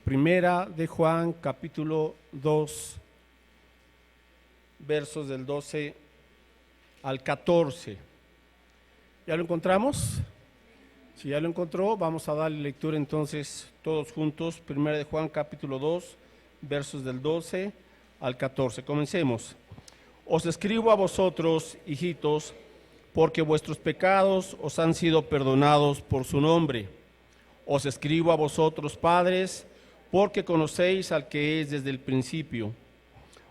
Primera de Juan, capítulo 2, versos del 12 al 14. ¿Ya lo encontramos? Si ya lo encontró, vamos a darle lectura entonces todos juntos. Primera de Juan, capítulo 2, versos del 12 al 14. Comencemos. Os escribo a vosotros, hijitos, porque vuestros pecados os han sido perdonados por su nombre. Os escribo a vosotros, padres, porque conocéis al que es desde el principio.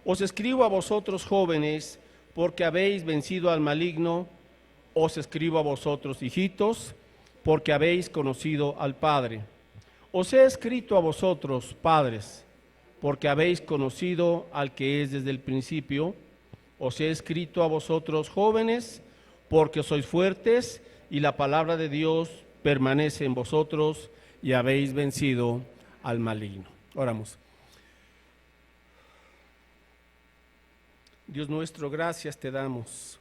Os escribo a vosotros, jóvenes, porque habéis vencido al maligno. Os escribo a vosotros, hijitos, porque habéis conocido al Padre. Os he escrito a vosotros, padres, porque habéis conocido al que es desde el principio. Os he escrito a vosotros, jóvenes, porque sois fuertes y la palabra de Dios permanece en vosotros y habéis vencido al maligno. Oramos. Dios nuestro, gracias te damos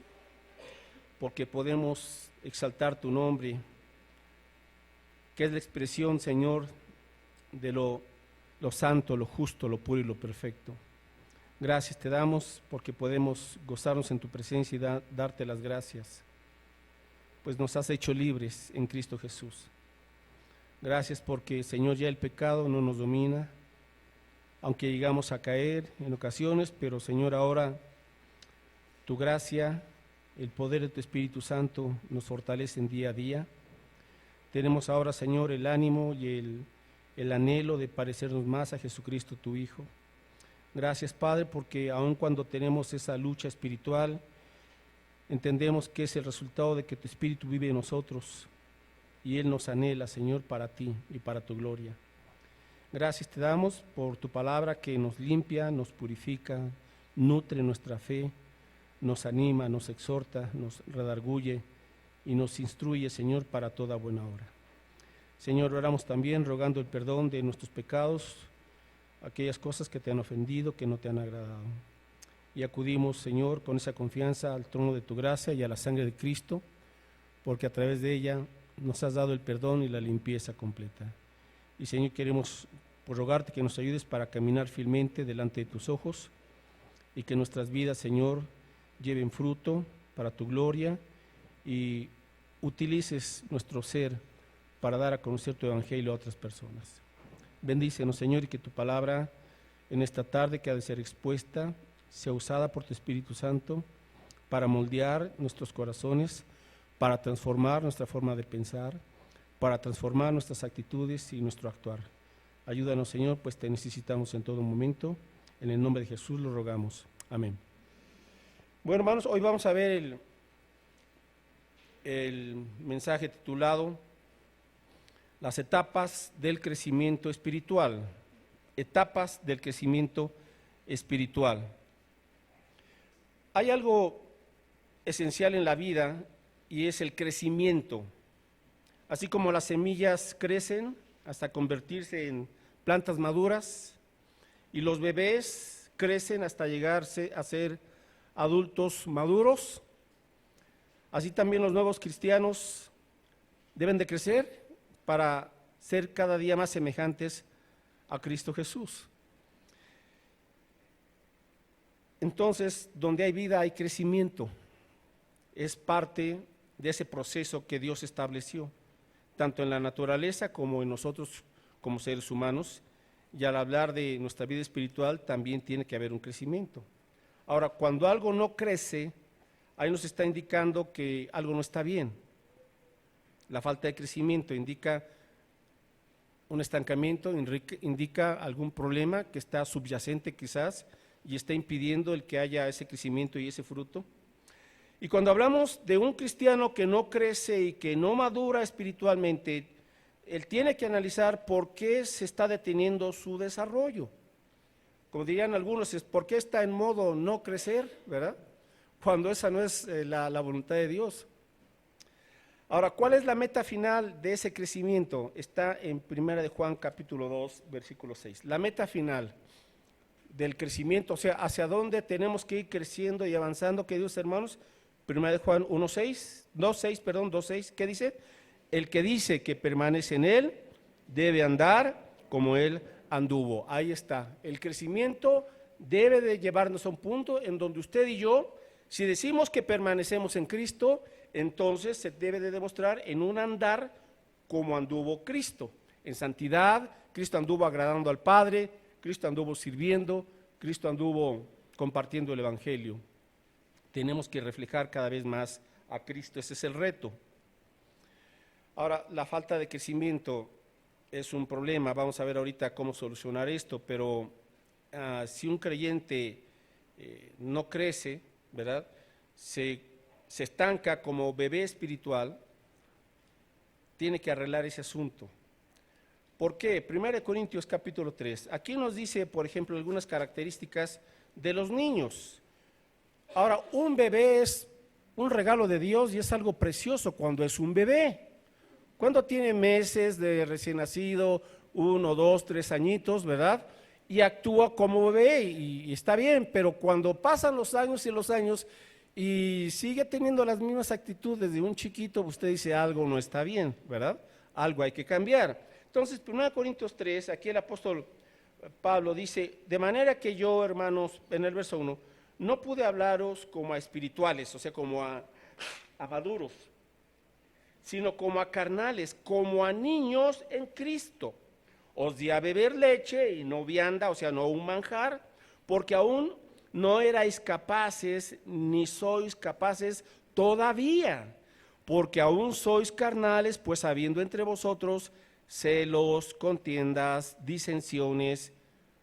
porque podemos exaltar tu nombre, que es la expresión, Señor, de lo santo, lo justo, lo puro y lo perfecto. Gracias te damos porque podemos gozarnos en tu presencia y darte las gracias, pues nos has hecho libres en Cristo Jesús. Gracias porque, Señor, ya el pecado no nos domina, aunque llegamos a caer en ocasiones, pero, Señor, ahora tu gracia, el poder de tu Espíritu Santo nos fortalecen día a día. Tenemos ahora, Señor, el ánimo y el anhelo de parecernos más a Jesucristo, tu Hijo. Gracias, Padre, porque aun cuando tenemos esa lucha espiritual, entendemos que es el resultado de que tu Espíritu vive en nosotros y Él nos anhela, Señor, para ti y para tu gloria. Gracias te damos por tu palabra que nos limpia, nos purifica, nutre nuestra fe, nos anima, nos exhorta, nos redarguye y nos instruye, Señor, para toda buena obra. Señor, oramos también rogando el perdón de nuestros pecados, aquellas cosas que te han ofendido, que no te han agradado. Y acudimos, Señor, con esa confianza al trono de tu gracia y a la sangre de Cristo, porque a través de ella nos has dado el perdón y la limpieza completa. Y, Señor, queremos rogarte que nos ayudes para caminar fielmente delante de tus ojos y que nuestras vidas, Señor, lleven fruto para tu gloria y utilices nuestro ser para dar a conocer tu evangelio a otras personas. Bendícenos, Señor, y que tu palabra en esta tarde que ha de ser expuesta sea usada por tu Espíritu Santo para moldear nuestros corazones, para transformar nuestra forma de pensar, para transformar nuestras actitudes y nuestro actuar. Ayúdanos, Señor, pues te necesitamos en todo momento. En el nombre de Jesús lo rogamos. Amén. Bueno, hermanos, hoy vamos a ver el mensaje titulado Las etapas del crecimiento espiritual. Etapas del crecimiento espiritual. Hay algo esencial en la vida y es el crecimiento. Así como las semillas crecen hasta convertirse en plantas maduras y los bebés crecen hasta llegarse a ser adultos maduros, así también los nuevos cristianos deben de crecer para ser cada día más semejantes a Cristo Jesús. Entonces, donde hay vida hay crecimiento. Es parte de ese proceso que Dios estableció, tanto en la naturaleza como en nosotros como seres humanos, y al hablar de nuestra vida espiritual también tiene que haber un crecimiento. Ahora, cuando algo no crece, ahí nos está indicando que algo no está bien. La falta de crecimiento indica un estancamiento, indica algún problema que está subyacente quizás y está impidiendo el que haya ese crecimiento y ese fruto. Y cuando hablamos de un cristiano que no crece y que no madura espiritualmente, él tiene que analizar por qué se está deteniendo su desarrollo. Como dirían algunos, es ¿por qué está en modo no crecer? ¿Verdad? Cuando esa no es la voluntad de Dios. Ahora, ¿cuál es la meta final de ese crecimiento? Está en 1 de Juan capítulo 2, versículo 6. La meta final del crecimiento, o sea, hacia dónde tenemos que ir creciendo y avanzando, queridos hermanos. 1 de Juan 2:6, ¿qué dice? El que dice que permanece en él debe andar como él anduvo. Ahí está. El crecimiento debe de llevarnos a un punto en donde usted y yo, si decimos que permanecemos en Cristo, entonces se debe de demostrar en un andar como anduvo Cristo. En santidad, Cristo anduvo agradando al Padre, Cristo anduvo sirviendo, Cristo anduvo compartiendo el Evangelio. Tenemos que reflejar cada vez más a Cristo, ese es el reto. Ahora, la falta de crecimiento es un problema, vamos a ver ahorita cómo solucionar esto, pero si un creyente no crece, ¿verdad? Se estanca como bebé espiritual, tiene que arreglar ese asunto. ¿Por qué? 1 Corintios capítulo 3. Aquí nos dice, por ejemplo, algunas características de los niños. Ahora, un bebé es un regalo de Dios y es algo precioso cuando es un bebé. Cuando tiene meses de recién nacido, 1, 2, 3 añitos, ¿verdad? Y actúa como bebé y está bien, pero cuando pasan los años y sigue teniendo las mismas actitudes de un chiquito, usted dice algo no está bien, ¿verdad? Algo hay que cambiar. Entonces, 1 Corintios 3, aquí el apóstol Pablo dice, de manera que yo, hermanos, en el verso 1, no pude hablaros como a espirituales, o sea, como a maduros, sino como a carnales, como a niños en Cristo. Os di a beber leche y no vianda, o sea, no un manjar, porque aún no erais capaces, ni sois capaces todavía, porque aún sois carnales, pues habiendo entre vosotros celos, contiendas, disensiones,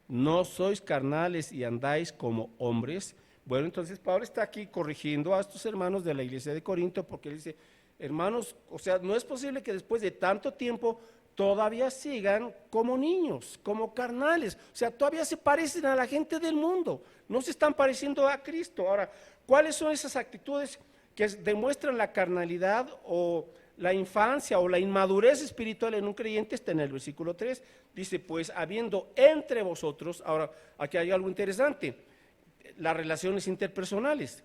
no sois carnales y andáis como hombres. Bueno, entonces Pablo está aquí corrigiendo a estos hermanos de la iglesia de Corinto, porque él dice, hermanos, o sea, no es posible que después de tanto tiempo todavía sigan como niños, como carnales, o sea, todavía se parecen a la gente del mundo, no se están pareciendo a Cristo. Ahora, ¿cuáles son esas actitudes que demuestran la carnalidad o la infancia o la inmadurez espiritual en un creyente? Está en el versículo 3, dice, pues habiendo entre vosotros, ahora aquí hay algo interesante, las relaciones interpersonales.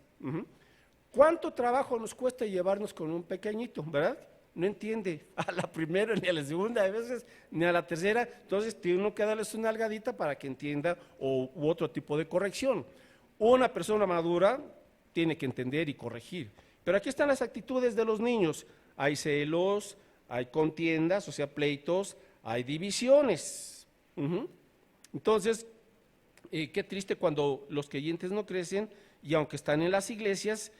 ¿Cuánto trabajo nos cuesta llevarnos con un pequeñito, verdad? No entiende a la primera ni a la segunda, a veces ni a la tercera, entonces tiene uno que darles una algadita para que entienda u otro tipo de corrección. Una persona madura tiene que entender y corregir, pero aquí están las actitudes de los niños. Hay celos, hay contiendas, o sea, pleitos, hay divisiones. Entonces, qué triste cuando los creyentes no crecen y aunque están en las iglesias,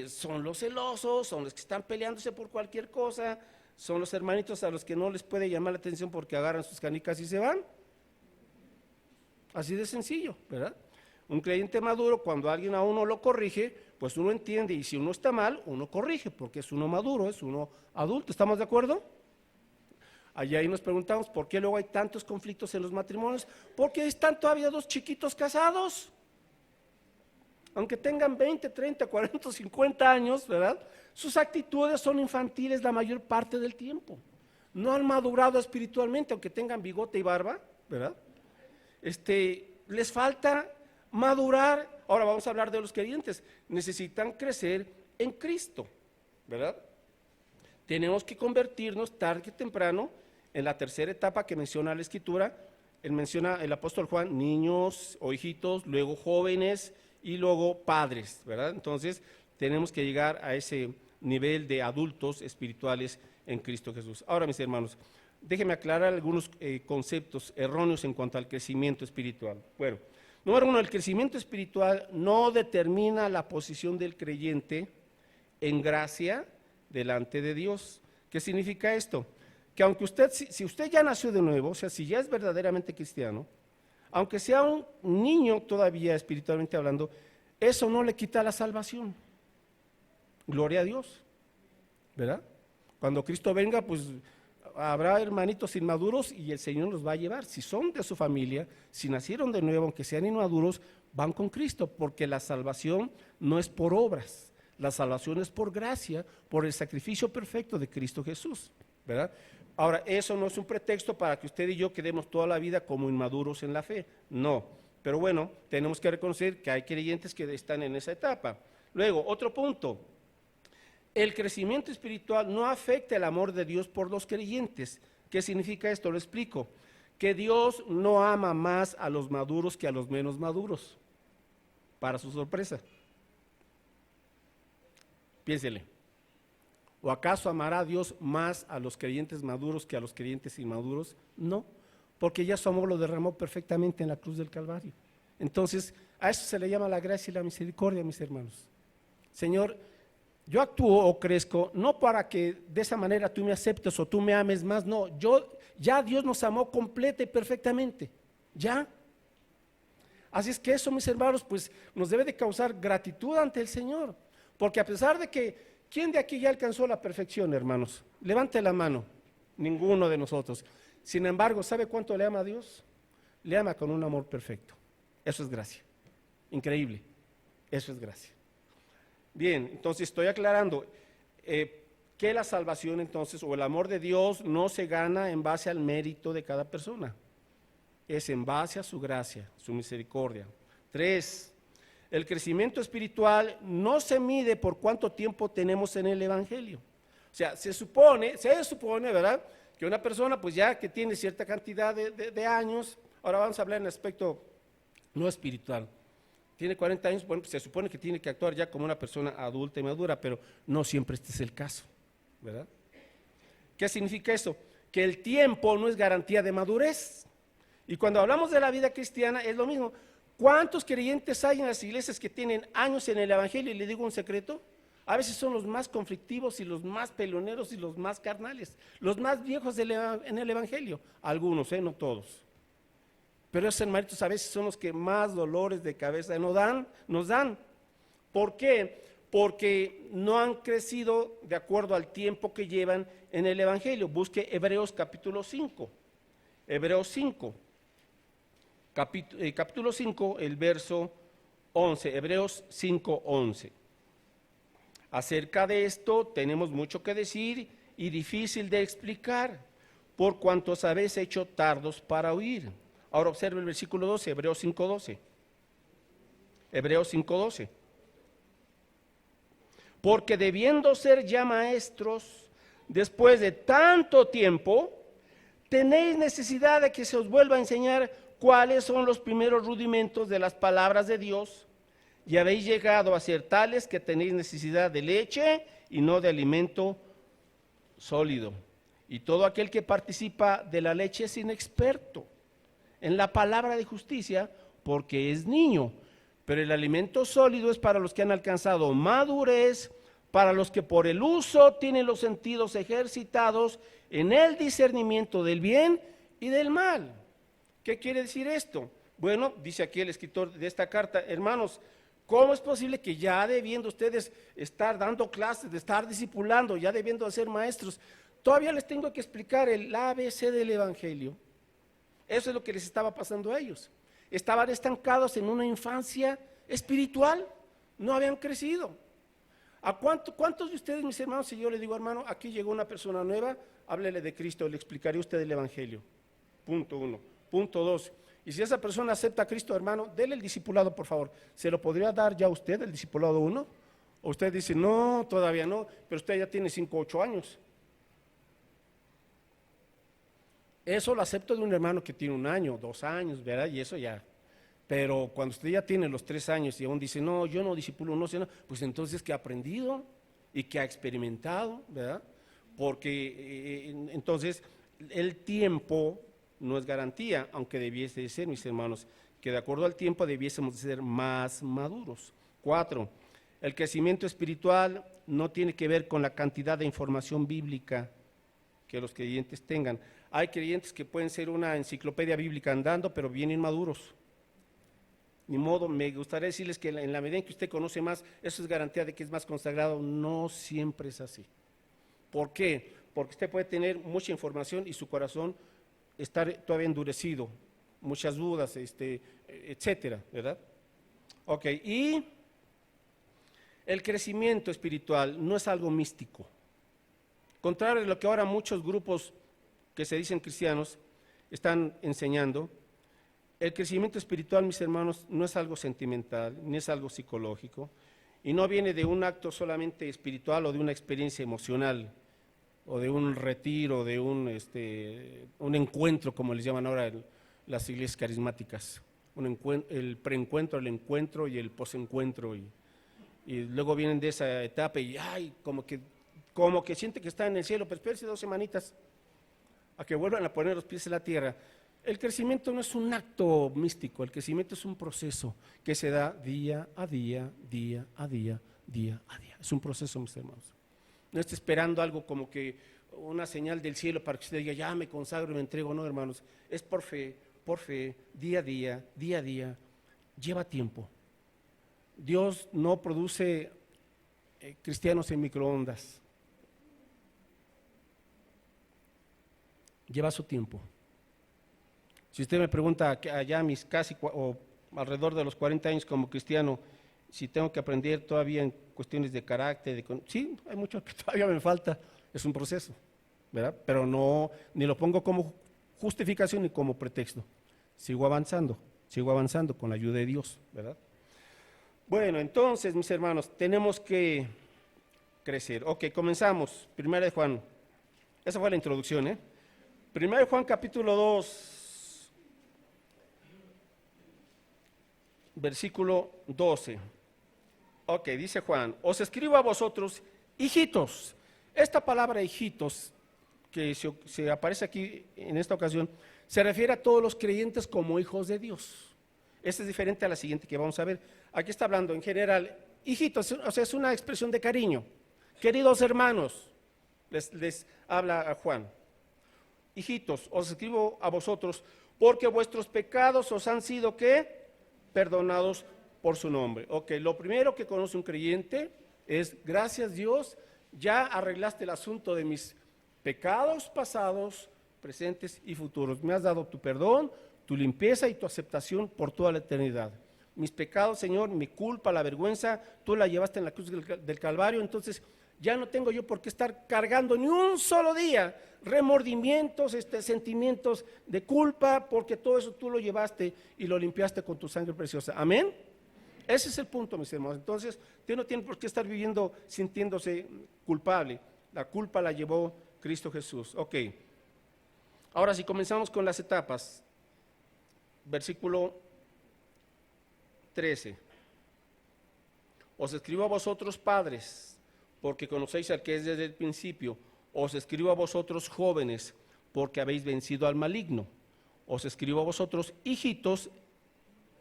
son los celosos, son los que están peleándose por cualquier cosa, son los hermanitos a los que no les puede llamar la atención porque agarran sus canicas y se van. Así de sencillo, ¿verdad? Un creyente maduro, cuando alguien a uno lo corrige, pues uno entiende, y si uno está mal, uno corrige, porque es uno maduro, es uno adulto. ¿Estamos de acuerdo? Allá ahí nos preguntamos, ¿por qué luego hay tantos conflictos en los matrimonios? Porque están todavía dos chiquitos casados. Aunque tengan 20, 30, 40, 50 años, ¿verdad? Sus actitudes son infantiles la mayor parte del tiempo. No han madurado espiritualmente, aunque tengan bigote y barba, ¿verdad? Les falta madurar. Ahora vamos a hablar de los creyentes. Necesitan crecer en Cristo, ¿verdad? Tenemos que convertirnos tarde que temprano en la tercera etapa que menciona la Escritura. Menciona el apóstol Juan, niños o hijitos, luego jóvenes y luego padres, ¿verdad? Entonces tenemos que llegar a ese nivel de adultos espirituales en Cristo Jesús. Ahora, mis hermanos, déjenme aclarar algunos conceptos erróneos en cuanto al crecimiento espiritual. Bueno, número uno, el crecimiento espiritual no determina la posición del creyente en gracia delante de Dios. ¿Qué significa esto? Que aunque usted, si usted ya nació de nuevo, o sea, si ya es verdaderamente cristiano, aunque sea un niño todavía espiritualmente hablando, eso no le quita la salvación. Gloria a Dios, ¿verdad? Cuando Cristo venga, pues habrá hermanitos inmaduros y el Señor los va a llevar. Si son de su familia, si nacieron de nuevo, aunque sean inmaduros, van con Cristo, porque la salvación no es por obras, la salvación es por gracia, por el sacrificio perfecto de Cristo Jesús, ¿verdad? Ahora, eso no es un pretexto para que usted y yo quedemos toda la vida como inmaduros en la fe, no. Pero bueno, tenemos que reconocer que hay creyentes que están en esa etapa. Luego, otro punto, el crecimiento espiritual no afecta el amor de Dios por los creyentes. ¿Qué significa esto? Lo explico. que Dios no ama más a los maduros que a los menos maduros, para su sorpresa. Piénsele. ¿O acaso amará a Dios más a los creyentes maduros que a los creyentes inmaduros? No, porque ya su amor lo derramó perfectamente en la cruz del Calvario. Entonces, a eso se le llama la gracia y la misericordia, mis hermanos. Señor, yo actúo o crezco no para que de esa manera tú me aceptes o tú me ames más, no, ya Dios nos amó completa y perfectamente, ya. Así es que eso, mis hermanos, pues nos debe de causar gratitud ante el Señor, porque a pesar de que, ¿quién de aquí ya alcanzó la perfección, hermanos? Levante la mano, ninguno de nosotros. Sin embargo, ¿sabe cuánto le ama a Dios? Le ama con un amor perfecto. Eso es gracia, increíble, eso es gracia. Bien, entonces estoy aclarando que la salvación entonces, o el amor de Dios, no se gana en base al mérito de cada persona, es en base a su gracia, su misericordia. 3, el crecimiento espiritual no se mide por cuánto tiempo tenemos en el Evangelio. O sea, se supone, ¿verdad?, que una persona pues ya que tiene cierta cantidad de años, ahora vamos a hablar en el aspecto no espiritual, tiene 40 años, bueno, pues se supone que tiene que actuar ya como una persona adulta y madura, pero no siempre este es el caso, ¿verdad? ¿Qué significa eso? Que el tiempo no es garantía de madurez. Y cuando hablamos de la vida cristiana es lo mismo. ¿Cuántos creyentes hay en las iglesias que tienen años en el Evangelio? Y le digo un secreto, a veces son los más conflictivos y los más peleoneros y los más carnales, los más viejos en el Evangelio, algunos, no todos. Pero esos hermanitos a veces son los que más dolores de cabeza nos dan. ¿Por qué? Porque no han crecido de acuerdo al tiempo que llevan en el Evangelio. Busque Hebreos capítulo 5. Hebreos 5. Capítulo 5, el verso 11. Hebreos 5, 11. Acerca de esto tenemos mucho que decir y difícil de explicar, por cuanto os habéis hecho tardos para oír. Ahora observe el versículo 12, Hebreos 5:12. Hebreos 5:12. Porque debiendo ser ya maestros, después de tanto tiempo, tenéis necesidad de que se os vuelva a enseñar cuáles son los primeros rudimentos de las palabras de Dios, y habéis llegado a ser tales que tenéis necesidad de leche y no de alimento sólido. Y todo aquel que participa de la leche es inexperto en la palabra de justicia, porque es niño, pero el alimento sólido es para los que han alcanzado madurez, para los que por el uso tienen los sentidos ejercitados en el discernimiento del bien y del mal. ¿Qué quiere decir esto? Bueno, dice aquí el escritor de esta carta, hermanos, ¿cómo es posible que ya debiendo ustedes estar dando clases, de estar discipulando, ya debiendo ser maestros, todavía les tengo que explicar el ABC del Evangelio? Eso es lo que les estaba pasando a ellos. Estaban estancados en una infancia espiritual, no habían crecido. ¿A cuántos de ustedes, mis hermanos, si yo le digo, hermano, aquí llegó una persona nueva, háblele de Cristo, le explicaré a usted el Evangelio? Punto 1. Punto 2. Y si esa persona acepta a Cristo, hermano, dele el discipulado, por favor. ¿Se lo podría dar ya a usted, el discipulado 1? O usted dice, no, todavía no, pero usted ya tiene 5 o 8 años. Eso lo acepto de un hermano que tiene 1 año, 2 años, ¿verdad? Y eso ya. Pero cuando usted ya tiene los 3 años y aún dice, no, yo no discipulo, no sé, no, pues entonces que ha aprendido y que ha experimentado, ¿verdad? Porque entonces el tiempo no es garantía, aunque debiese de ser, mis hermanos, que de acuerdo al tiempo debiésemos de ser más maduros. 4, el crecimiento espiritual no tiene que ver con la cantidad de información bíblica que los creyentes tengan. Hay creyentes que pueden ser una enciclopedia bíblica andando, pero bien inmaduros. Ni modo, me gustaría decirles que en la medida en que usted conoce más, eso es garantía de que es más consagrado. No siempre es así. ¿Por qué? Porque usted puede tener mucha información y su corazón estar todavía endurecido, muchas dudas, etcétera, ¿verdad? Ok, y el crecimiento espiritual no es algo místico. Contrario a lo que ahora muchos grupos que se dicen cristianos están enseñando, el crecimiento espiritual, mis hermanos, no es algo sentimental, ni es algo psicológico, y no viene de un acto solamente espiritual o de una experiencia emocional. o de un retiro, de un encuentro, como les llaman ahora las iglesias carismáticas. El preencuentro, el encuentro y el posencuentro. Y luego vienen de esa etapa y ay, como que siente que está en el cielo, pero espérense 2 semanitas a que vuelvan a poner los pies en la tierra. El crecimiento no es un acto místico, el crecimiento es un proceso que se da día a día, día a día, día a día. Es un proceso, mis hermanos. No esté esperando algo como que una señal del cielo para que usted diga, ya me consagro y me entrego. No, hermanos, es por fe, día a día, día a día. Lleva tiempo. Dios no produce cristianos en microondas. Lleva su tiempo. Si usted me pregunta allá a mis casi o alrededor de los 40 años como cristiano, si tengo que aprender todavía en cuestiones de carácter, sí, hay mucho que todavía me falta, es un proceso, ¿verdad? Pero no, ni lo pongo como justificación ni como pretexto. Sigo avanzando con la ayuda de Dios, ¿verdad? Bueno, entonces, mis hermanos, tenemos que crecer. Ok, comenzamos. 1 de Juan. Esa fue la introducción, 1 de Juan capítulo 2, versículo 12. Ok, dice Juan, os escribo a vosotros, hijitos. Esta palabra hijitos, que se aparece aquí en esta ocasión, se refiere a todos los creyentes como hijos de Dios. Esta es diferente a la siguiente que vamos a ver. Aquí está hablando en general, hijitos, o sea, es una expresión de cariño. Queridos hermanos, les habla a Juan. Hijitos, os escribo a vosotros, porque vuestros pecados os han sido, ¿qué? Perdonados por su nombre. Ok, lo primero que conoce un creyente es, gracias Dios, ya arreglaste el asunto de mis pecados pasados, presentes y futuros. Me has dado tu perdón, tu limpieza y tu aceptación por toda la eternidad. Mis pecados, Señor, mi culpa, la vergüenza, tú la llevaste en la cruz del Calvario, entonces ya no tengo yo por qué estar cargando ni un solo día remordimientos, sentimientos de culpa, porque todo eso tú lo llevaste y lo limpiaste con tu sangre preciosa. Amén. Ese es el punto, mis hermanos. Entonces, usted no tiene por qué estar viviendo sintiéndose culpable. La culpa la llevó Cristo Jesús. Ok. Ahora, si comenzamos con las etapas, versículo 13. Os escribo a vosotros, padres, porque conocéis al que es desde el principio. Os escribo a vosotros, jóvenes, porque habéis vencido al maligno. Os escribo a vosotros, hijitos,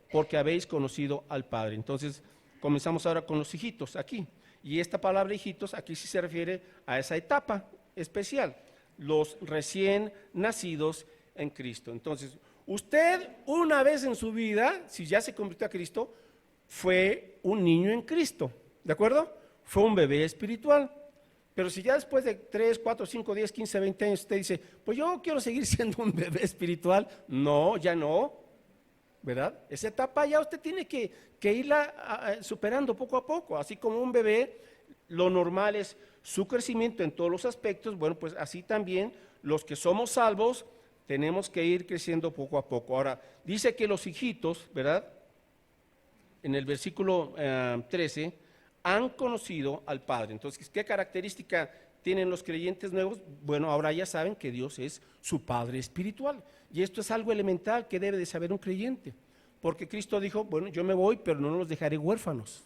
porque habéis conocido al Padre. Entonces, comenzamos ahora con los hijitos aquí. Y esta palabra hijitos aquí sí se refiere a esa etapa especial, los recién nacidos en Cristo. Entonces, usted una vez en su vida, si ya se convirtió a Cristo, fue un niño en Cristo, ¿de acuerdo? Fue un bebé espiritual. Pero si ya después de 3, 4, 5, 10, 15, 20 años usted dice, pues yo quiero seguir siendo un bebé espiritual, no, ya no, ¿verdad? Esa etapa ya usted tiene que irla superando poco a poco, así como un bebé, lo normal es su crecimiento en todos los aspectos, bueno, pues así también los que somos salvos tenemos que ir creciendo poco a poco. Ahora, dice que los hijitos, ¿verdad? En el versículo 13, han conocido al Padre. Entonces, ¿qué característica tienen los creyentes nuevos? Bueno, ahora ya saben que Dios es su Padre espiritual. Y esto es algo elemental que debe de saber un creyente. Porque Cristo dijo, bueno, yo me voy, pero no los dejaré huérfanos.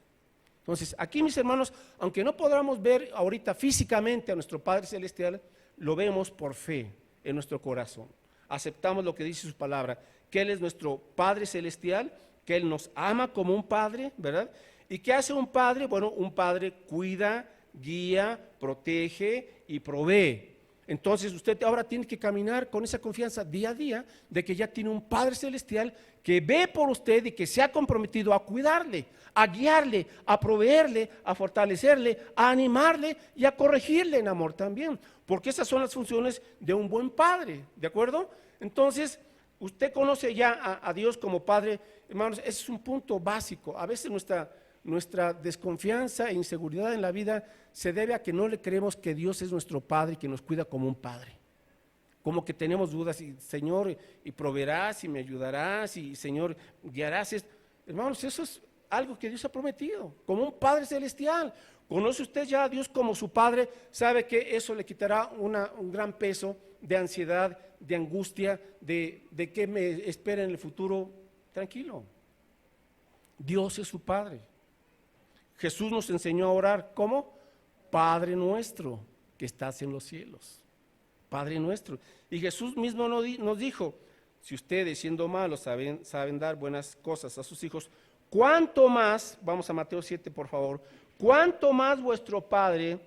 Entonces, aquí, mis hermanos, aunque no podamos ver ahorita físicamente a nuestro Padre Celestial, lo vemos por fe en nuestro corazón. Aceptamos lo que dice su palabra, que Él es nuestro Padre Celestial, que Él nos ama como un Padre, ¿verdad? ¿Y qué hace un padre? Bueno, un padre cuida, guía, protege y provee. Entonces usted ahora tiene que caminar con esa confianza día a día de que ya tiene un Padre Celestial que ve por usted y que se ha comprometido a cuidarle, a guiarle, a proveerle, a fortalecerle, a animarle y a corregirle en amor también. Porque esas son las funciones de un buen padre, ¿de acuerdo? Entonces, usted conoce ya a Dios como Padre, hermanos, ese es un punto básico. A veces nuestra desconfianza e inseguridad en la vida se debe a que no le creemos que Dios es nuestro Padre y que nos cuida como un Padre. Como que tenemos dudas, y Señor, y proveerás, y me ayudarás, y Señor, guiarás. Hermanos, eso es algo que Dios ha prometido, como un Padre Celestial. ¿Conoce usted ya a Dios como su Padre? ¿Sabe que eso le quitará un gran peso de ansiedad, de angustia, de qué me espera en el futuro? Tranquilo. Dios es su Padre. Jesús nos enseñó a orar, ¿cómo? Padre nuestro que estás en los cielos. Padre nuestro. Y Jesús mismo nos dijo, si ustedes siendo malos saben dar buenas cosas a sus hijos, ¿cuánto más, vamos a Mateo 7 por favor, cuánto más vuestro Padre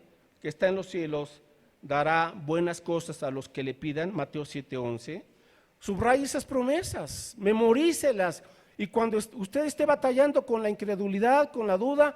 que está en los cielos dará buenas cosas a los que le pidan? Mateo 7:11. Subraye esas promesas, memorícelas, y cuando usted esté batallando con la incredulidad, con la duda,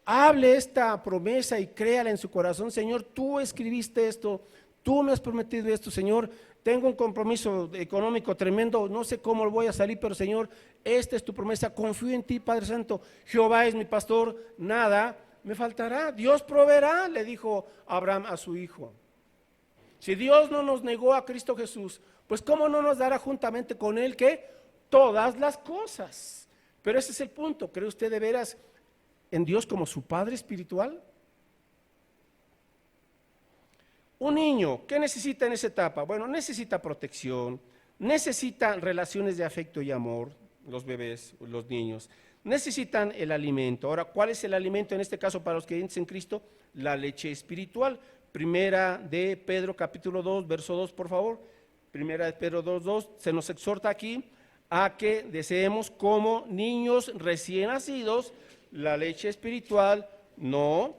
hable esta promesa y créala en su corazón. Señor, tú escribiste esto, tú me has prometido esto, Señor. Tengo un compromiso económico tremendo, no sé cómo voy a salir, pero Señor, esta es tu promesa, confío en ti, Padre Santo. Jehová es mi pastor, nada me faltará. Dios proveerá, le dijo Abraham a su hijo. Si Dios no nos negó a Cristo Jesús, pues ¿cómo no nos dará juntamente con Él qué? Todas las cosas. Pero ese es el punto. ¿Cree usted de veras en Dios como su Padre espiritual? Un niño, ¿qué necesita en esa etapa? Bueno, necesita protección, necesita relaciones de afecto y amor, los bebés, los niños, necesitan el alimento. Ahora, ¿cuál es el alimento en este caso para los creyentes en Cristo? La leche espiritual. Primera de Pedro capítulo 2, verso 2, por favor. Primera de Pedro 2:2, se nos exhorta aquí a que deseemos como niños recién nacidos la leche espiritual no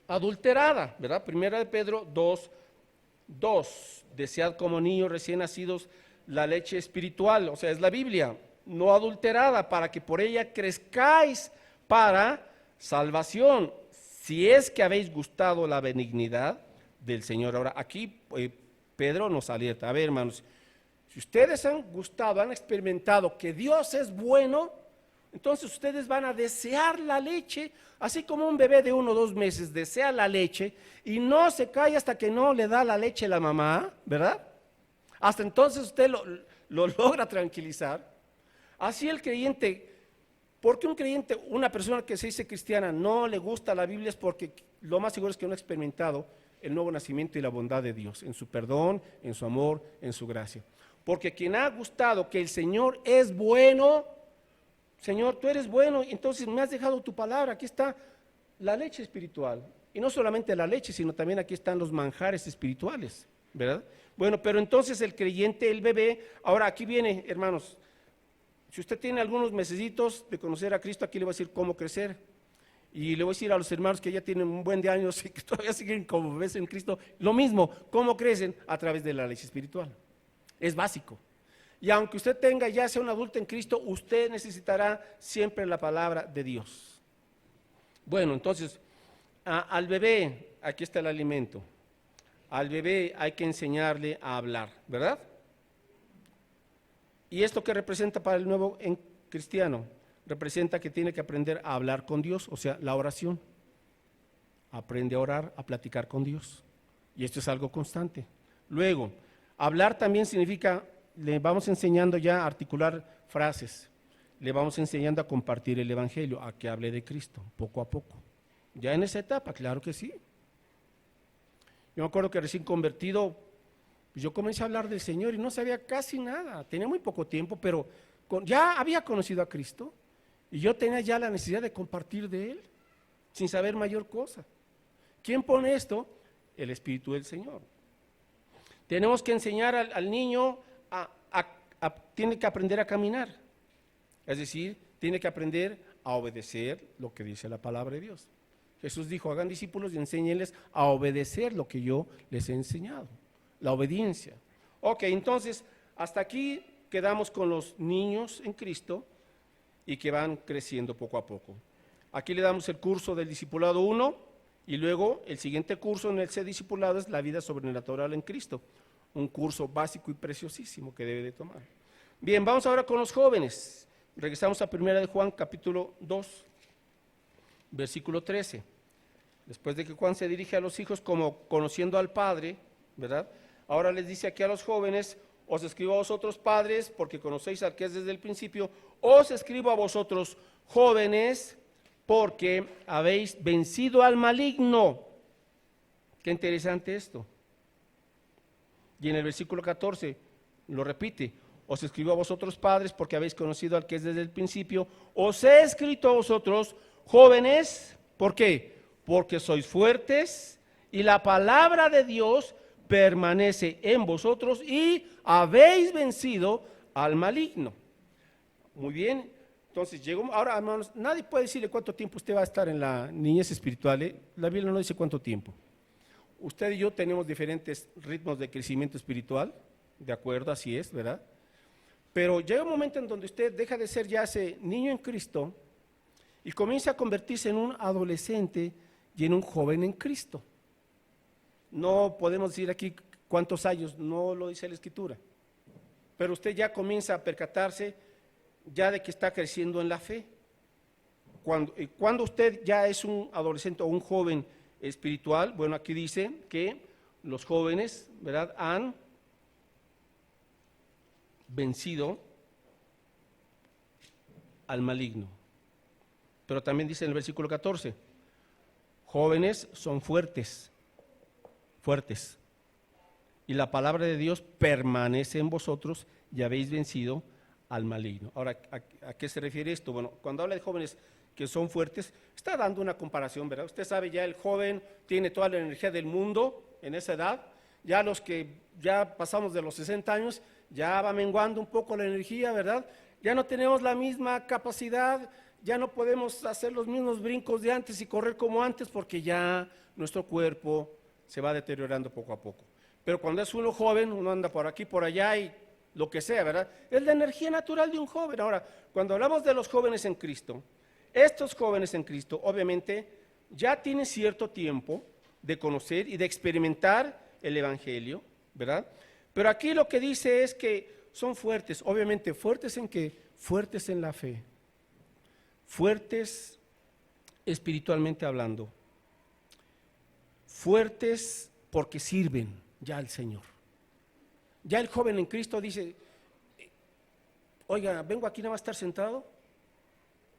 adulterada, ¿verdad? Primera de Pedro 2:2, desead como niños recién nacidos la leche espiritual, o sea, es la Biblia, no adulterada, para que por ella crezcáis para salvación, si es que habéis gustado la benignidad del Señor. Ahora, aquí Pedro nos alerta, a ver, hermanos, si ustedes han gustado, han experimentado que Dios es bueno, entonces ustedes van a desear la leche, así como un bebé de 1 o 2 meses desea la leche y no se calla hasta que no le da la leche a la mamá, ¿verdad? Hasta entonces usted lo logra tranquilizar. Así el creyente, porque un creyente, una persona que se dice cristiana, no le gusta la Biblia, es porque lo más seguro es que no ha experimentado el nuevo nacimiento y la bondad de Dios, en su perdón, en su amor, en su gracia. Porque quien ha gustado que el Señor es bueno, Señor, tú eres bueno, entonces me has dejado tu palabra, aquí está la leche espiritual. Y no solamente la leche, sino también aquí están los manjares espirituales, ¿verdad? Bueno, pero entonces el creyente, el bebé, ahora aquí viene, hermanos, si usted tiene algunos mesecitos de conocer a Cristo, aquí le voy a decir cómo crecer. Y le voy a decir a los hermanos que ya tienen un buen de años y que todavía siguen como bebés en Cristo, lo mismo, cómo crecen a través de la leche espiritual. Es básico. Y aunque usted tenga ya sea un adulto en Cristo, usted necesitará siempre la palabra de Dios. Bueno, entonces, al bebé, aquí está el alimento. Al bebé hay que enseñarle a hablar, ¿verdad? ¿Y esto qué representa para el nuevo cristiano? Representa que tiene que aprender a hablar con Dios, o sea, la oración. Aprende a orar, a platicar con Dios. Y esto es algo constante. Luego, hablar también significa, le vamos enseñando ya a articular frases, le vamos enseñando a compartir el Evangelio, a que hable de Cristo, poco a poco. Ya en esa etapa, claro que sí. Yo me acuerdo que recién convertido, yo comencé a hablar del Señor y no sabía casi nada, tenía muy poco tiempo, pero ya había conocido a Cristo y yo tenía ya la necesidad de compartir de Él, sin saber mayor cosa. ¿Quién pone esto? El Espíritu del Señor. Tenemos que enseñar al niño tiene que aprender a caminar, es decir, tiene que aprender a obedecer lo que dice la palabra de Dios. Jesús dijo, hagan discípulos y enséñenles a obedecer lo que yo les he enseñado, la obediencia. Ok, entonces, hasta aquí quedamos con los niños en Cristo y que van creciendo poco a poco. Aquí le damos el curso del discipulado 1 y luego el siguiente curso en el C discipulado es la vida sobrenatural en Cristo. Un curso básico y preciosísimo que debe de tomar. Bien, vamos ahora con los jóvenes. Regresamos a 1 de Juan capítulo 2, versículo 13. Después de que Juan se dirige a los hijos como conociendo al Padre, ¿verdad? Ahora les dice aquí a los jóvenes, os escribo a vosotros padres, porque conocéis al que es desde el principio, os escribo a vosotros jóvenes, porque habéis vencido al maligno. Qué interesante esto. Y en el versículo 14 lo repite: os escribo a vosotros padres porque habéis conocido al que es desde el principio. Os he escrito a vosotros jóvenes. ¿Por qué? Porque sois fuertes y la palabra de Dios permanece en vosotros y habéis vencido al maligno. Muy bien, entonces llegó. Ahora, hermanos, nadie puede decirle cuánto tiempo usted va a estar en la niñez espiritual, ¿eh? La Biblia no dice cuánto tiempo. Usted y yo tenemos diferentes ritmos de crecimiento espiritual, de acuerdo, así es, ¿verdad? Pero llega un momento en donde usted deja de ser ya ese niño en Cristo y comienza a convertirse en un adolescente y en un joven en Cristo. No podemos decir aquí cuántos años, no lo dice la Escritura, pero usted ya comienza a percatarse ya de que está creciendo en la fe. Cuando usted ya es un adolescente o un joven espiritual, bueno, aquí dice que los jóvenes, ¿verdad?, han vencido al maligno. Pero también dice en el versículo 14, jóvenes son fuertes, y la palabra de Dios permanece en vosotros y habéis vencido al maligno. Ahora, ¿a qué se refiere esto? Bueno, cuando habla de jóvenes que son fuertes, está dando una comparación, ¿verdad? Usted sabe, ya el joven tiene toda la energía del mundo en esa edad, ya los que ya pasamos de los 60 años, ya va menguando un poco la energía, ¿verdad? Ya no tenemos la misma capacidad, ya no podemos hacer los mismos brincos de antes y correr como antes porque ya nuestro cuerpo se va deteriorando poco a poco. Pero cuando es uno joven, uno anda por aquí, por allá y lo que sea, ¿verdad? Es la energía natural de un joven. Ahora, cuando hablamos de los jóvenes en Cristo, estos jóvenes en Cristo obviamente ya tienen cierto tiempo de conocer y de experimentar el Evangelio, ¿verdad? Pero aquí lo que dice es que son fuertes, obviamente, ¿fuertes en qué? Fuertes en la fe, fuertes espiritualmente hablando, fuertes porque sirven ya al Señor. Ya el joven en Cristo dice, oiga, ¿vengo aquí nada más a estar sentado?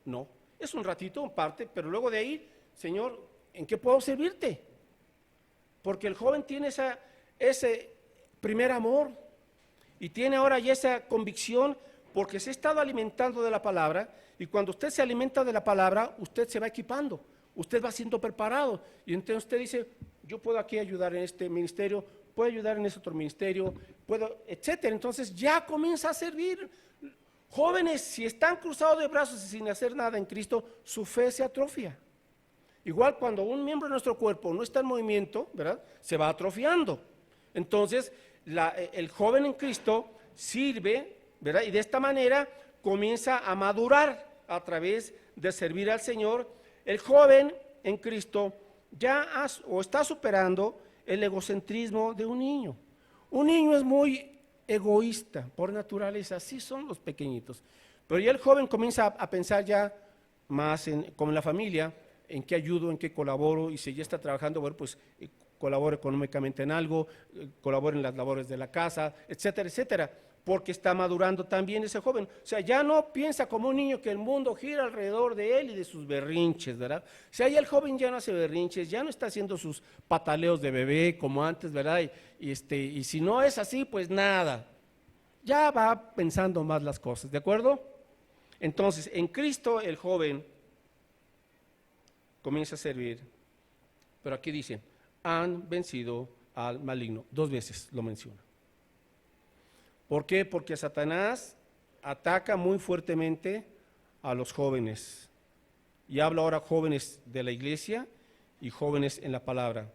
No, es un ratito, un parte, pero luego de ahí, Señor, ¿en qué puedo servirte? Porque el joven tiene ese primer amor y tiene ahora ya esa convicción porque se ha estado alimentando de la palabra, y cuando usted se alimenta de la palabra, usted se va equipando, usted va siendo preparado, y entonces usted dice, yo puedo aquí ayudar en este ministerio, puedo ayudar en ese otro ministerio, puedo, etcétera. Entonces ya comienza a servir. Jóvenes, si están cruzados de brazos y sin hacer nada en Cristo, su fe se atrofia. Igual cuando un miembro de nuestro cuerpo no está en movimiento, ¿verdad?, se va atrofiando. Entonces, el joven en Cristo sirve, ¿verdad?, y de esta manera comienza a madurar a través de servir al Señor. El joven en Cristo ya está superando el egocentrismo de un niño. Un niño es muy egoísta por naturaleza, así son los pequeñitos. Pero ya el joven comienza a pensar ya más como en la familia, en qué ayudo, en qué colaboro, y si ya está trabajando, bueno, pues colaboro económicamente en algo, colaboro en las labores de la casa, etcétera, etcétera, porque está madurando también ese joven. O sea, ya no piensa como un niño que el mundo gira alrededor de él y de sus berrinches, ¿verdad? O sea, ya el joven ya no hace berrinches, ya no está haciendo sus pataleos de bebé como antes, ¿verdad? Y si no es así, pues nada. Ya va pensando más las cosas, ¿de acuerdo? Entonces, en Cristo el joven comienza a servir, pero aquí dice, han vencido al maligno. 2 veces lo menciona. ¿Por qué? Porque Satanás ataca muy fuertemente a los jóvenes. Y habla ahora jóvenes de la iglesia y jóvenes en la palabra.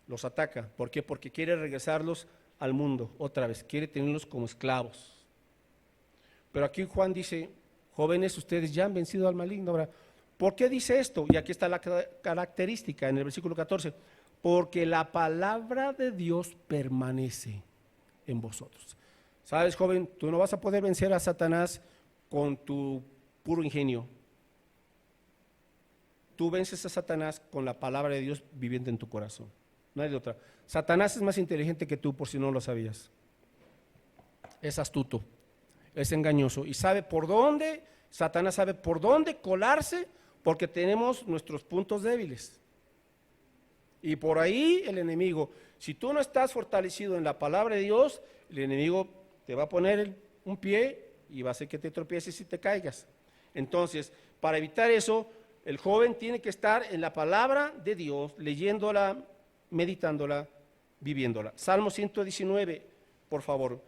Los ataca. ¿Por qué? Porque quiere regresarlos al mundo otra vez. Quiere tenerlos como esclavos. Pero aquí Juan dice, jóvenes, ustedes ya han vencido al maligno. Ahora, ¿por qué dice esto? Y aquí está la característica en el versículo 14. Porque la palabra de Dios permanece en vosotros. ¿Sabes, joven? Tú no vas a poder vencer a Satanás con tu puro ingenio. Tú vences a Satanás con la palabra de Dios viviendo en tu corazón. No hay de otra. Satanás es más inteligente que tú, por si no lo sabías. Es astuto, es engañoso y sabe por dónde, Satanás sabe por dónde colarse porque tenemos nuestros puntos débiles. Y por ahí el enemigo, si tú no estás fortalecido en la palabra de Dios, el enemigo te va a poner un pie y va a hacer que te tropieces y te caigas. Entonces, para evitar eso, el joven tiene que estar en la palabra de Dios, leyéndola, meditándola, viviéndola. Salmo 119, por favor,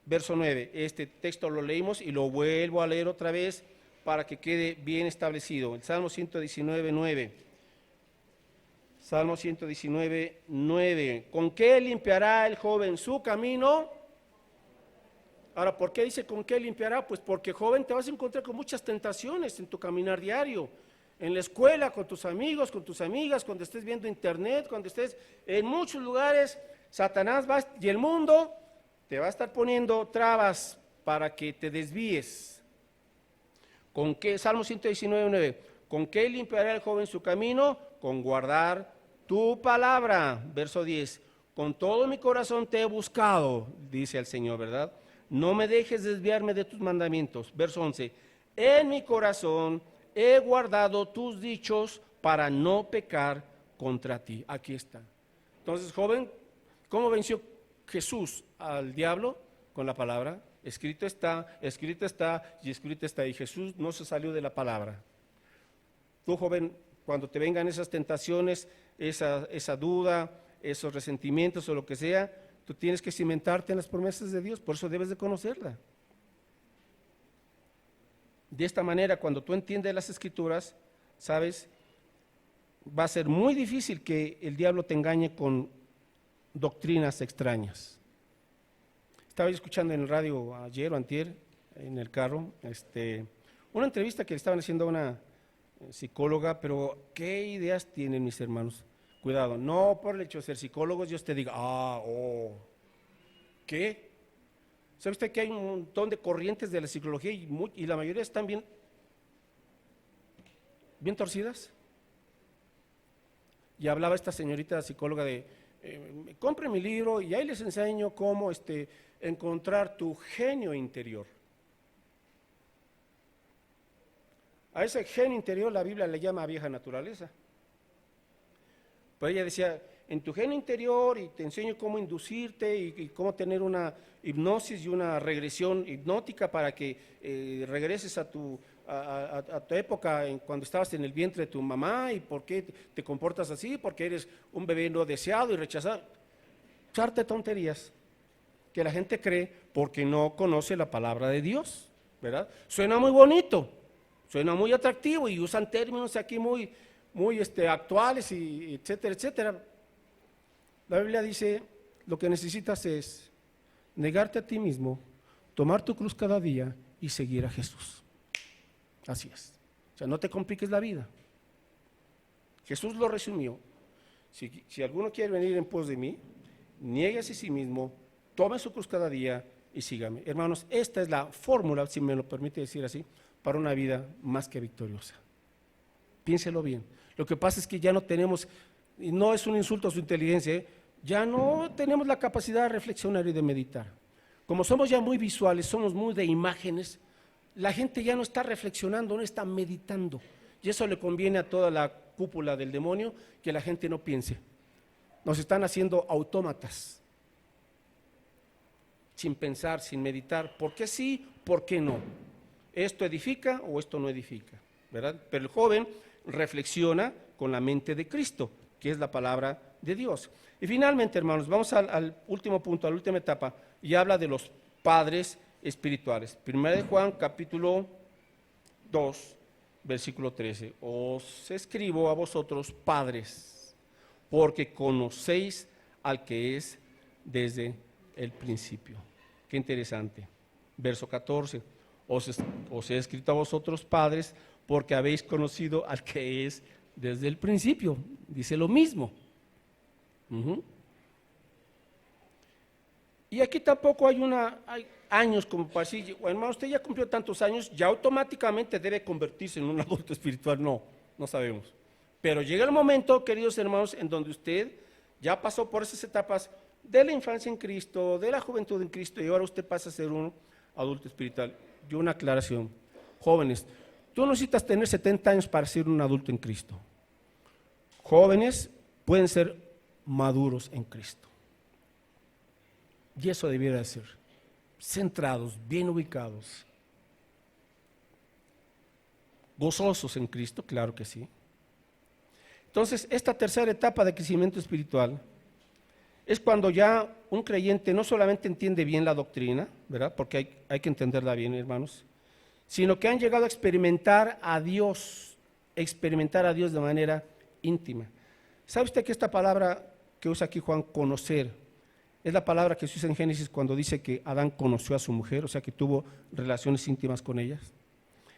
verso 9. Este texto lo leímos y lo vuelvo a leer otra vez para que quede bien establecido. El Salmo 119, 9. Salmo 119, 9. ¿Con qué limpiará el joven su camino? Ahora, ¿por qué dice con qué limpiará? Pues porque, joven, te vas a encontrar con muchas tentaciones en tu caminar diario. En la escuela, con tus amigos, con tus amigas, cuando estés viendo internet, cuando estés en muchos lugares, Satanás va, y el mundo te va a estar poniendo trabas para que te desvíes. ¿Con qué? Salmo 119, 9. ¿Con qué limpiará el joven su camino? Con guardar tu palabra. Verso 10. Con todo mi corazón te he buscado, dice el Señor, ¿verdad? No me dejes desviarme de tus mandamientos. Verso 11. En mi corazón he guardado tus dichos para no pecar contra ti. Aquí está. Entonces, joven, ¿cómo venció Jesús al diablo? Con la palabra. Escrito está, escrito está y escrito está. Y Jesús no se salió de la palabra. Tú, joven, cuando te vengan esas tentaciones, esa duda, esos resentimientos o lo que sea, tú tienes que cimentarte en las promesas de Dios, por eso debes de conocerla. De esta manera, cuando tú entiendes las Escrituras, sabes, va a ser muy difícil que el diablo te engañe con doctrinas extrañas. Estaba escuchando en el radio ayer o antier, en el carro, una entrevista que le estaban haciendo a una psicóloga, pero ¿qué ideas tienen mis hermanos? Cuidado, no por el hecho de ser psicólogos Dios te diga, ¿qué? ¿Sabe usted que hay un montón de corrientes de la psicología y la mayoría están bien torcidas? Y hablaba esta señorita psicóloga de, compre mi libro y ahí les enseño cómo encontrar tu genio interior. A ese genio interior la Biblia le llama vieja naturaleza. Pero ella decía, en tu genio interior y te enseño cómo inducirte y cómo tener una hipnosis y una regresión hipnótica para que regreses a tu época cuando estabas en el vientre de tu mamá y por qué te comportas así, porque eres un bebé no deseado y rechazado. Echarte tonterías que la gente cree porque no conoce la palabra de Dios, ¿verdad? Suena muy bonito, suena muy atractivo y usan términos aquí muy actuales y etcétera, etcétera. La Biblia dice, lo que necesitas es negarte a ti mismo, tomar tu cruz cada día y seguir a Jesús. Así es. O sea, no te compliques la vida. Jesús lo resumió. Si alguno quiere venir en pos de mí, niéguese a sí mismo, tome su cruz cada día y sígame. Hermanos, esta es la fórmula, si me lo permite decir así, para una vida más que victoriosa. Piénselo bien. Lo que pasa es que ya no tenemos, y no es un insulto a su inteligencia, ya no tenemos la capacidad de reflexionar y de meditar. Como somos ya muy visuales, somos muy de imágenes, la gente ya no está reflexionando, no está meditando. Y eso le conviene a toda la cúpula del demonio, que la gente no piense. Nos están haciendo autómatas, sin pensar, sin meditar. ¿Por qué sí? ¿Por qué no? ¿Esto edifica o esto no edifica? ¿Verdad? Pero el joven reflexiona con la mente de Cristo, que es la palabra de Dios. Y finalmente, hermanos, vamos al último punto, a la última etapa, y habla de los padres espirituales. Primera de Juan, capítulo 2, versículo 13. Os escribo a vosotros, padres, porque conocéis al que es desde el principio. Qué interesante. Verso 14. Os he escrito a vosotros, padres, porque habéis conocido al que es desde el principio. Dice lo mismo. Y aquí tampoco hay años como para decir, hermano, usted ya cumplió tantos años, ya automáticamente debe convertirse en un adulto espiritual. No sabemos. Pero llega el momento, queridos hermanos, en donde usted ya pasó por esas etapas de la infancia en Cristo, de la juventud en Cristo, y ahora usted pasa a ser un adulto espiritual. Y una aclaración, jóvenes, Tú no necesitas tener 70 años para ser un adulto en Cristo. Jóvenes pueden ser maduros en Cristo. Y eso debiera de ser. Centrados, bien ubicados. Gozosos en Cristo, claro que sí. Entonces, esta tercera etapa de crecimiento espiritual es cuando ya un creyente no solamente entiende bien la doctrina, ¿verdad? Porque hay que entenderla bien, hermanos, sino que han llegado a experimentar a Dios de manera íntima. ¿Sabe usted que esta palabra que usa aquí Juan, conocer, es la palabra que se usa en Génesis cuando dice que Adán conoció a su mujer, o sea que tuvo relaciones íntimas con ellas?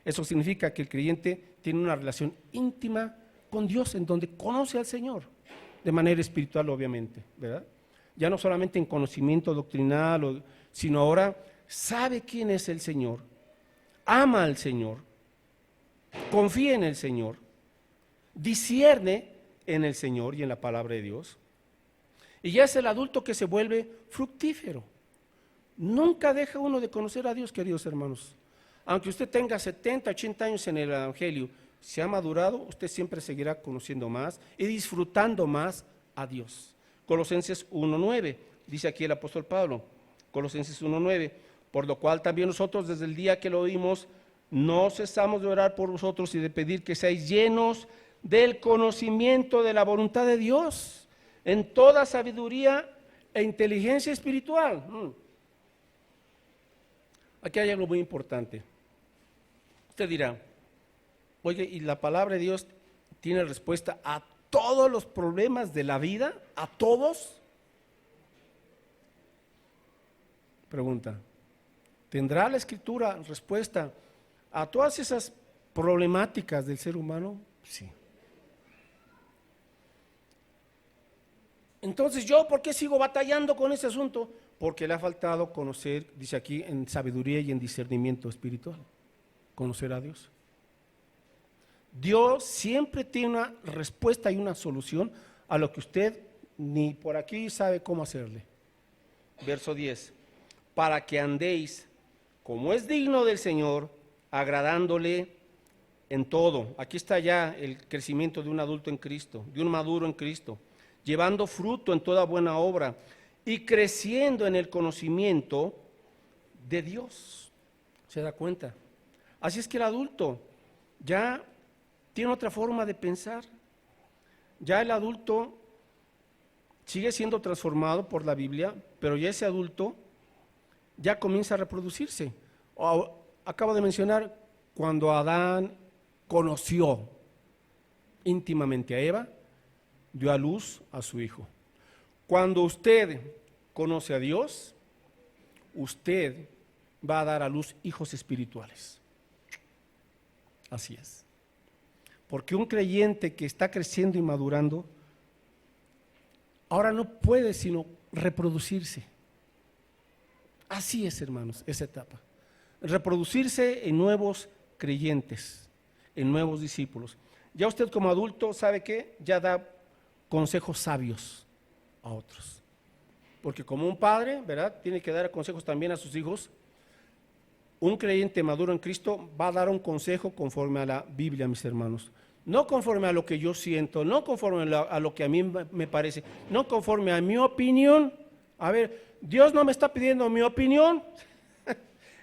Eso significa que el creyente tiene una relación íntima con Dios, en donde conoce al Señor, de manera espiritual obviamente, ¿verdad? Ya no solamente en conocimiento doctrinal, sino ahora sabe quién es el Señor, ama al Señor, confía en el Señor, discierne en el Señor y en la palabra de Dios, y ya es el adulto que se vuelve fructífero. Nunca deja uno de conocer a Dios, queridos hermanos. Aunque usted tenga 70, 80 años en el Evangelio, si ha madurado, usted siempre seguirá conociendo más y disfrutando más a Dios. Colosenses 1:9, dice aquí el apóstol Pablo, Colosenses 1:9, por lo cual también nosotros desde el día que lo oímos, no cesamos de orar por vosotros y de pedir que seáis llenos del conocimiento de la voluntad de Dios, en toda sabiduría e inteligencia espiritual. Aquí hay algo muy importante. Usted dirá, oye, ¿y la palabra de Dios tiene respuesta a todos los problemas de la vida? ¿A todos? Pregunta, ¿tendrá la Escritura respuesta a todas esas problemáticas del ser humano? Sí. Entonces, ¿yo por qué sigo batallando con ese asunto? Porque le ha faltado conocer, dice aquí, en sabiduría y en discernimiento espiritual, conocer a Dios. Dios siempre tiene una respuesta y una solución a lo que usted ni por aquí sabe cómo hacerle. Verso 10, para que andéis como es digno del Señor, agradándole en todo. Aquí está ya el crecimiento de un adulto en Cristo, de un maduro en Cristo, llevando fruto en toda buena obra y creciendo en el conocimiento de Dios. ¿Se da cuenta? Así es que el adulto ya tiene otra forma de pensar. Ya el adulto sigue siendo transformado por la Biblia, pero ya ese adulto ya comienza a reproducirse. Acabo de mencionar cuando Adán conoció íntimamente a Eva, dio a luz a su hijo. Cuando usted conoce a Dios, usted va a dar a luz hijos espirituales. Así es. Porque un creyente que está creciendo y madurando, ahora no puede sino reproducirse. Así es, hermanos, esa etapa. Reproducirse en nuevos creyentes, en nuevos discípulos. Ya usted como adulto, ¿sabe qué? Ya da consejos sabios a otros. Porque como un padre, ¿verdad?, tiene que dar consejos también a sus hijos. Un creyente maduro en Cristo va a dar un consejo conforme a la Biblia, mis hermanos. No conforme a lo que yo siento, no conforme a lo que a mí me parece, no conforme a mi opinión. A ver, Dios no me está pidiendo mi opinión.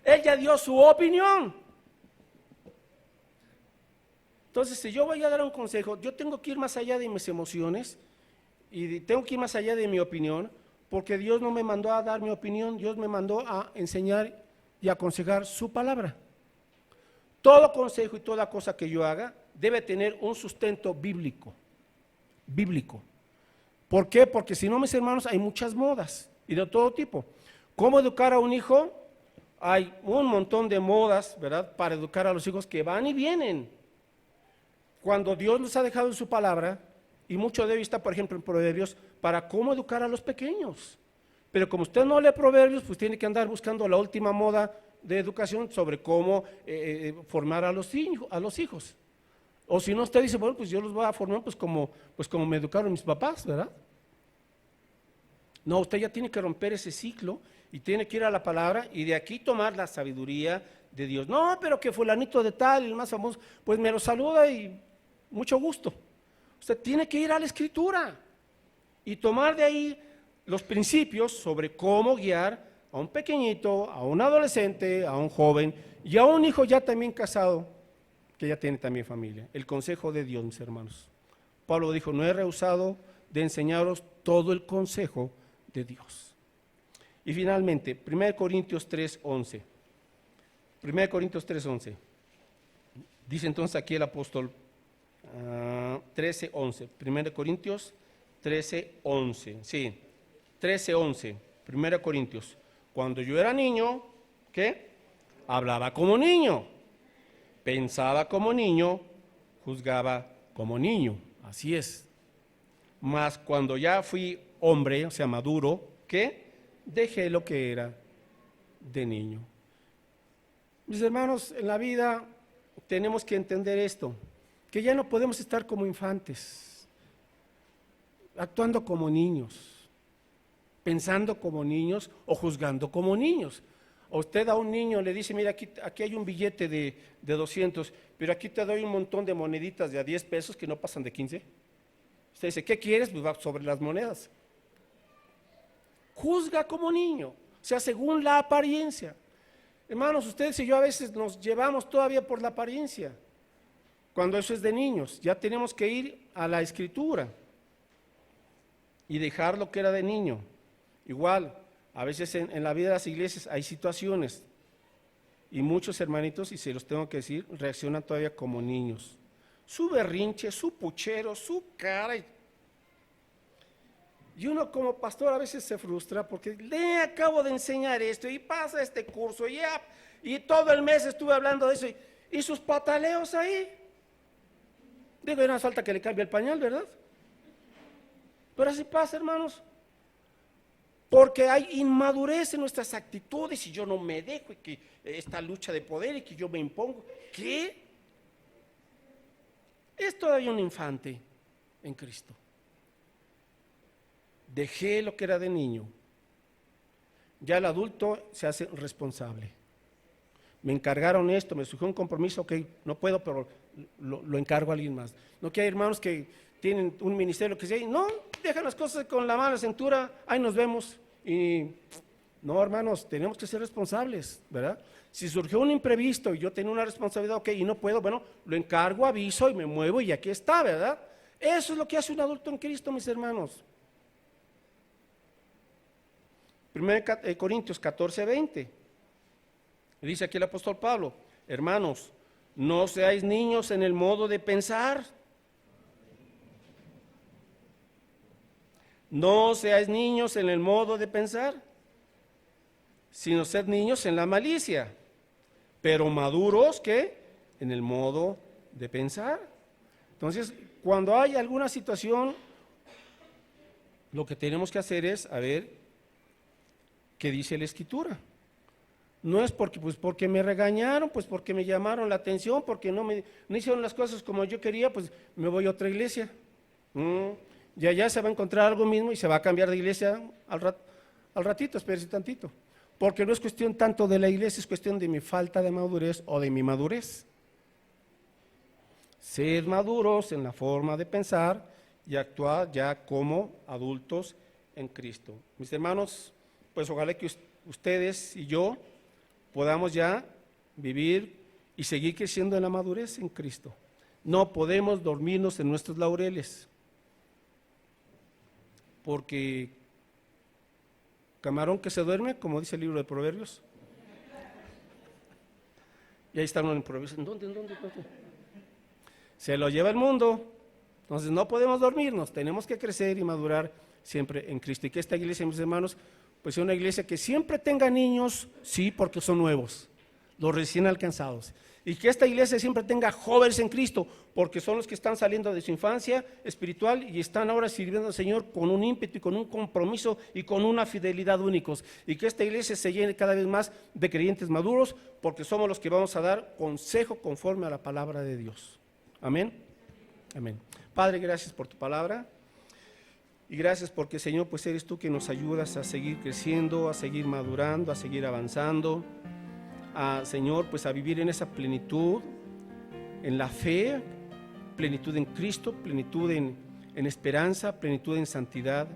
Él ya dio su opinión. Entonces, si yo voy a dar un consejo, yo tengo que ir más allá de mis emociones y tengo que ir más allá de mi opinión, porque Dios no me mandó a dar mi opinión, Dios me mandó a enseñar y aconsejar su palabra. Todo consejo y toda cosa que yo haga debe tener un sustento bíblico. Bíblico. ¿Por qué? Porque si no, mis hermanos, hay muchas modas y de todo tipo. ¿Cómo educar a un hijo? Hay un montón de modas, ¿verdad?, para educar a los hijos que van y vienen. Cuando Dios nos ha dejado en su palabra, y mucho de vista, por ejemplo, en Proverbios, para cómo educar a los pequeños. Pero como usted no lee Proverbios, pues tiene que andar buscando la última moda de educación sobre cómo formar a los hijos. O si no, usted dice, bueno, pues yo los voy a formar pues como me educaron mis papás, ¿verdad? No, usted ya tiene que romper ese ciclo y tiene que ir a la palabra y de aquí tomar la sabiduría, de Dios. No, pero que fulanito de tal, el más famoso, pues me lo saluda y mucho gusto. Usted tiene que ir a la Escritura y tomar de ahí los principios sobre cómo guiar a un pequeñito, a un adolescente, a un joven y a un hijo ya también casado, que ya tiene también familia. El consejo de Dios, mis hermanos. Pablo dijo, no he rehusado de enseñaros todo el consejo de Dios. Y finalmente, 1 Corintios 3:11. 1 Corintios 3:11. Dice entonces aquí el apóstol 13:11. 1 Corintios 13:11. Sí, 13:11. 1 Corintios. Cuando yo era niño, ¿qué? Hablaba como niño, pensaba como niño, juzgaba como niño. Así es. Mas cuando ya fui hombre, o sea, maduro, ¿qué? Dejé lo que era de niño. Mis hermanos, en la vida tenemos que entender esto, que ya no podemos estar como infantes, actuando como niños, pensando como niños o juzgando como niños. O usted a un niño le dice, mira, aquí hay un billete de 200, pero aquí te doy un montón de moneditas de a 10 pesos que no pasan de 15. Usted dice, ¿qué quieres? Pues va sobre las monedas. Juzga como niño, o sea, según la apariencia. Hermanos, ustedes y yo a veces nos llevamos todavía por la apariencia, cuando eso es de niños. Ya tenemos que ir a la Escritura y dejar lo que era de niño. Igual, a veces en la vida de las iglesias hay situaciones y muchos hermanitos, y se los tengo que decir, reaccionan todavía como niños. Su berrinche, su puchero, su cara. Y uno como pastor a veces se frustra porque le acabo de enseñar esto y pasa este curso y todo el mes estuve hablando de eso y sus pataleos ahí. Digo, no hace falta que le cambie el pañal, ¿verdad? Pero así pasa, hermanos. Porque hay inmadurez en nuestras actitudes y yo no me dejo y que esta lucha de poder y que yo me impongo. ¿Qué? Es todavía un infante en Cristo. Dejé lo que era de niño. Ya el adulto se hace responsable. Me encargaron esto, me surgió un compromiso, ok, no puedo, pero lo encargo a alguien más. No que hay hermanos que tienen un ministerio que se no, dejan las cosas con la mano en la cintura, ahí nos vemos. Y no, hermanos, tenemos que ser responsables, ¿verdad? Si surgió un imprevisto y yo tengo una responsabilidad, ok, y no puedo, bueno, lo encargo, aviso y me muevo y aquí está, ¿verdad? Eso es lo que hace un adulto en Cristo, mis hermanos. 1 Corintios 14:20. Dice aquí el apóstol Pablo, hermanos, no seáis niños en el modo de pensar. No seáis niños en el modo de pensar, sino sed niños en la malicia, pero maduros, ¿qué? En el modo de pensar. Entonces, cuando hay alguna situación, lo que tenemos que hacer es, a ver, ¿qué dice la Escritura? No es porque me regañaron, pues porque me llamaron la atención, porque no hicieron las cosas como yo quería, pues me voy a otra iglesia. Y allá se va a encontrar algo mismo y se va a cambiar de iglesia al ratito, espérese tantito. Porque no es cuestión tanto de la iglesia, es cuestión de mi falta de madurez o de mi madurez. Sed maduros en la forma de pensar y actuar ya como adultos en Cristo. Mis hermanos, pues ojalá que ustedes y yo podamos ya vivir y seguir creciendo en la madurez en Cristo. No podemos dormirnos en nuestros laureles, porque camarón que se duerme, como dice el libro de Proverbios, y ahí está uno en Proverbios, ¿en dónde? Se lo lleva el mundo. Entonces no podemos dormirnos, tenemos que crecer y madurar siempre en Cristo. Y que esta iglesia, mis hermanos, pues sea una iglesia que siempre tenga niños, sí, porque son nuevos, los recién alcanzados. Y que esta iglesia siempre tenga jóvenes en Cristo, porque son los que están saliendo de su infancia espiritual y están ahora sirviendo al Señor con un ímpetu y con un compromiso y con una fidelidad únicos. Y que esta iglesia se llene cada vez más de creyentes maduros, porque somos los que vamos a dar consejo conforme a la palabra de Dios. Amén. Amén. Padre, gracias por tu palabra. Y gracias porque, Señor, pues eres tú que nos ayudas a seguir creciendo, a seguir madurando, a seguir avanzando. Señor, pues a vivir en esa plenitud, en la fe, plenitud en Cristo, plenitud en esperanza, plenitud en santidad,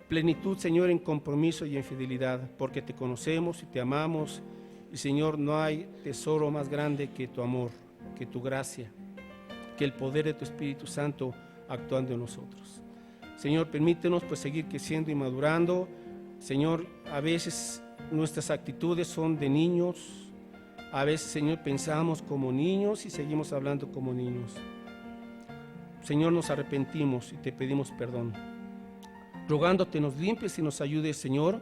plenitud, Señor, en compromiso y en fidelidad, porque te conocemos y te amamos. Y, Señor, no hay tesoro más grande que tu amor, que tu gracia, que el poder de tu Espíritu Santo actuando en nosotros. Señor, permítenos pues seguir creciendo y madurando. Señor, a veces nuestras actitudes son de niños. A veces, Señor, pensamos como niños y seguimos hablando como niños. Señor, nos arrepentimos y te pedimos perdón. Rogándote nos limpies y nos ayudes, Señor,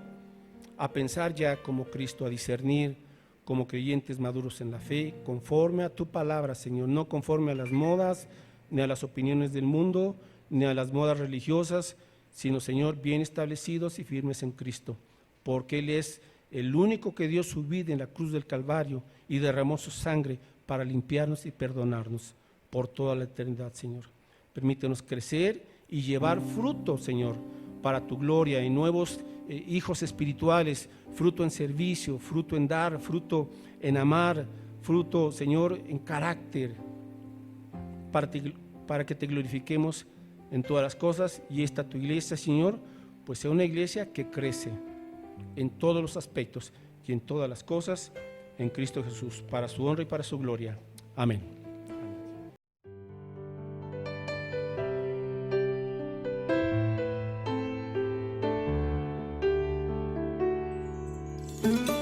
a pensar ya como Cristo, a discernir como creyentes maduros en la fe, conforme a tu palabra, Señor, no conforme a las modas, ni a las opiniones del mundo, ni a las modas religiosas, sino, Señor, bien establecidos y firmes en Cristo, porque Él es el único que dio su vida en la cruz del Calvario y derramó su sangre para limpiarnos y perdonarnos por toda la eternidad, Señor. Permítenos crecer y llevar fruto, Señor, para tu gloria, en nuevos hijos espirituales, fruto en servicio, fruto en dar, fruto en amar, fruto, Señor, en carácter, para que te glorifiquemos en todas las cosas. Y esta tu iglesia, Señor, pues sea una iglesia que crece en todos los aspectos y en todas las cosas en Cristo Jesús, para su honra y para su gloria. Amén. Amén.